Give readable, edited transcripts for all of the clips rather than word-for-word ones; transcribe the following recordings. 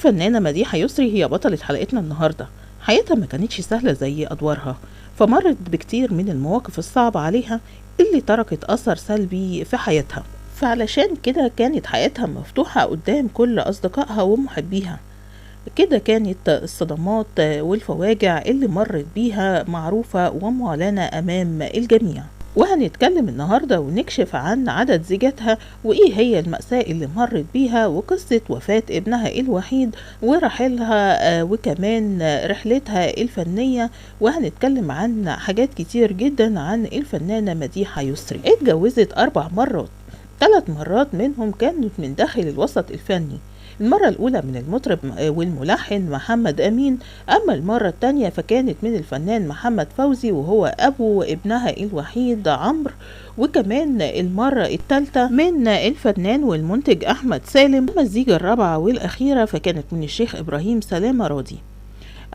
الفنانة مديحة يسري هي بطلة حلقتنا النهاردة. حياتها ما كانتش سهلة زي أدوارها، فمرت بكتير من المواقف الصعبة عليها اللي تركت أثر سلبي في حياتها، فعلشان كده كانت حياتها مفتوحة قدام كل أصدقائها ومحبيها. كده كانت الصدمات والفواجع اللي مرت بيها معروفة ومعلنة أمام الجميع. وهنتكلم النهاردة ونكشف عن عدد زيجاتها وإيه هي المأساة اللي مرت بيها وقصة وفاة ابنها الوحيد ورحلها وكمان رحلتها الفنية. وهنتكلم عن حاجات كتير جدا عن الفنانة مديحة يسري. اتجوزت 4 مرات، 3 مرات منهم كانت من داخل الوسط الفني. المرة الأولى من المطرب والملحن محمد أمين، أما المرة التانية فكانت من الفنان محمد فوزي وهو أبو ابنها الوحيد عمرو. وكمان المرة التالتة من الفنان والمنتج أحمد سالم. أما الزيجة الرابعة والأخيرة فكانت من الشيخ إبراهيم سلامة راضي.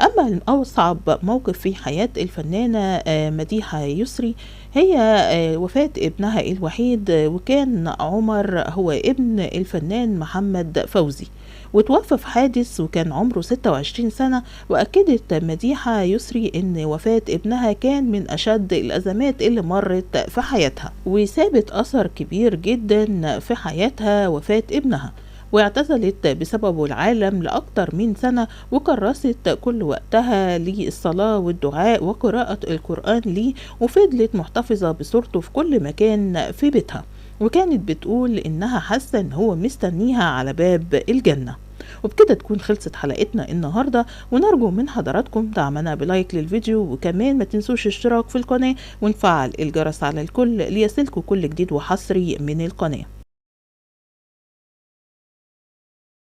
أما الأصعب موقف في حياة الفنانة مديحة يسري هي وفاة ابنها الوحيد، وكان عمر هو ابن الفنان محمد فوزي، وتوفى في حادث وكان عمره 26 سنة. وأكدت مديحة يسري أن وفاة ابنها كان من أشد الأزمات اللي مرت في حياتها، وسابت أثر كبير جدا في حياتها وفاة ابنها، واعتزلت بسببه العالم لأكثر من سنة، وكرست كل وقتها للصلاة والدعاء وقراءة القرآن ليه، وفضلت محتفظة بصورته في كل مكان في بيتها، وكانت بتقول إنها حاسة إن هو مستنيها على باب الجنة. وبكده تكون خلصت حلقتنا النهاردة، ونرجو من حضراتكم دعمنا بلايك للفيديو، وكمان ما تنسوش اشتراك في القناة ونفعل الجرس على الكل ليصلكوا كل جديد وحصري من القناة.